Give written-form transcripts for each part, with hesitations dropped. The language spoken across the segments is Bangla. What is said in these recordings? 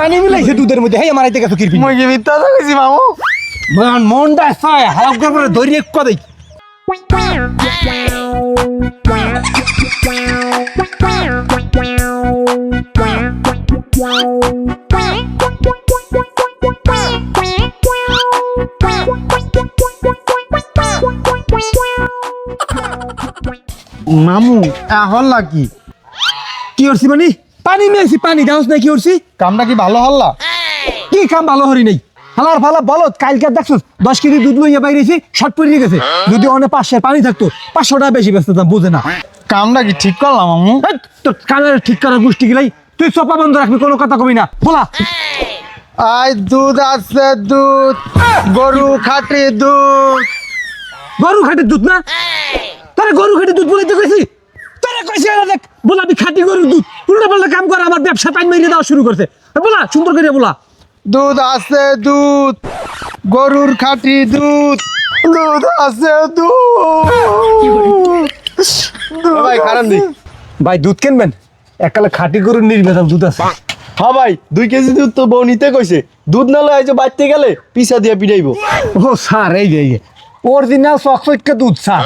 পানি মিলাইছে দুধের মধ্যে হেই আমার আইতে গেছো কিরপি মই কি মিথ্যা কথা কইছি মামু মনটা ছয় হালকা করে ধরি এক কদেই মামু এখন লাগি কি করছি মানে পানি মিলাইছি পানি দাওস না কি করছি কামটা কি ভালো হল্লা কি কাম ভালো হরি নাই হালার ফালা বলো কালকে দেখছো 10 কেজি দুধ লইয়া বাইরেছি শর্ট পড়ে গেছে যদি অনেক 500 পানি থাকতো 500 টাকা বেশি ব্যস্ত দাম বুঝে না কামটা কি ঠিক করলাম মামু এই, তোর কানের ঠিক করার গোষ্ঠী গিলাই তুই চপা বন্ধ রাখবি কোনো কথা কবি না বলা আই দুধ আছে দুধ গরু খাটি দুধ গরু খাটির দুধ না তোরা গরু খাটির দুধ বলাইতে কইছি তোরা কইছি দেখ বলাবি খাটি গরুর দুধ উল্টা পাল্টা কাম করে আমার ব্যবসা টাইম মেরে দেওয়া শুরু করছে বলা সুন্দর করে বলা দুধ আছে দুধ গরুর খাটি দুধ দুধ আছে দুধ ভাই কারণ দি ভাই দুধ কিনবেন এককালে খাটি গরুর নির্বেদন দুধ আছে হ্যাঁ ভাই 2 কেজি দুধ তো বউ নিতে কইছে দুধ না লয় যে বাড়তে গেলে পিছা দিয়ে পিটাইবো ও স্যার এই যে অরিজিনাল চকচকে দুধ স্যার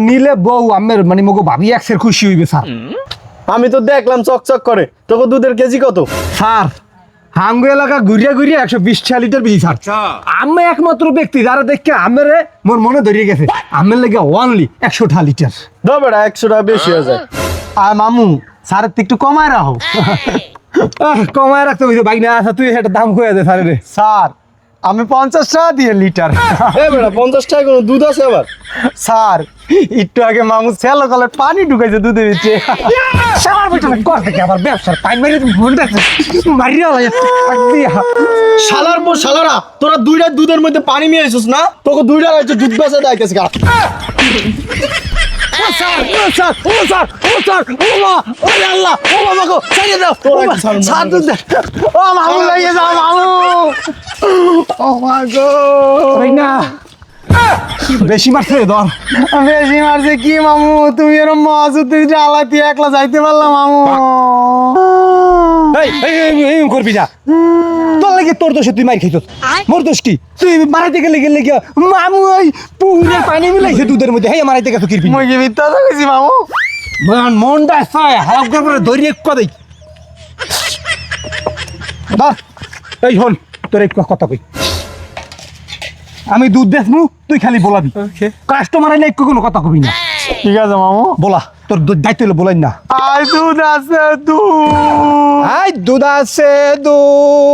নিলে বউ আমের মানে মগো ভাবি একসের খুশি হইবে স্যার আমি তো দেখলাম চকচক করে তোকে দুধের কেজি কত স্যার হাঙ্গু এলাকা ঘুরিয়া ঘুরিয়া 120 লিটার বেশি স্যার আমি একমাত্র ব্যক্তি যারা দেখে আমের মোর মনে ধরিয়ে গেছে আমের লেগে অনলি 100 লিটার দাও বেটা 100 টাকা বেশি হয়ে যায় আর মামু স্যারের তো একটু কমায় রাখো কমায় রাখতে হইছে ভাই না আচ্ছা তুই একটা দাম কয়ে দে স্যারের স্যার আমি 50 টাকা দিয়ে লিটার এ বেটা 50 টাকা কোনো দুধ আছে আবার স্যার একটু আগে মামু সেলো কলে পানি ঢুকাইছে দুধের ভিতরে স্যার বেটা কর থেকে আবার ব্যবসার পাই মেরে মন দেখছে মারিয়া শালার পর শালারা তোরা দুইটা দুধের মধ্যে পানি মিশাইছস না তোকে দুইটা রাইছে দুধ বেচা দাইতেছে গা বেশি মারছে ধর বেশি মারছে কি মামু তুমি এরকম মহাজুদ্দি জ্বালাতি একলা যাইতে পারলাম মামু করবি না তোর লাগে তোর দোষে তুই মার খাইছ মোর দোষ কি তুই মারাইতে গেলে গেলে গিয়া মামু ওই পুরে পানি মিলাইছে দুধের মধ্যে হেই মারাইতে গেছো কিরপি মই কি মিথ্যা কথা কইছি মামু মনটা ছয় হালকা করে ধরি এক কদেই ধর এই হন তোর এক কথা কই আমি দুধ বেচমু তুই খালি বলাবি কাস্টমার আইলে একটু কোনো কথা কবি না ঠিক আছে মামু বলা তোর দায়িত্ব হলো বলাই না আই দুধ আছে দুধ আই দুধ আছে দুধ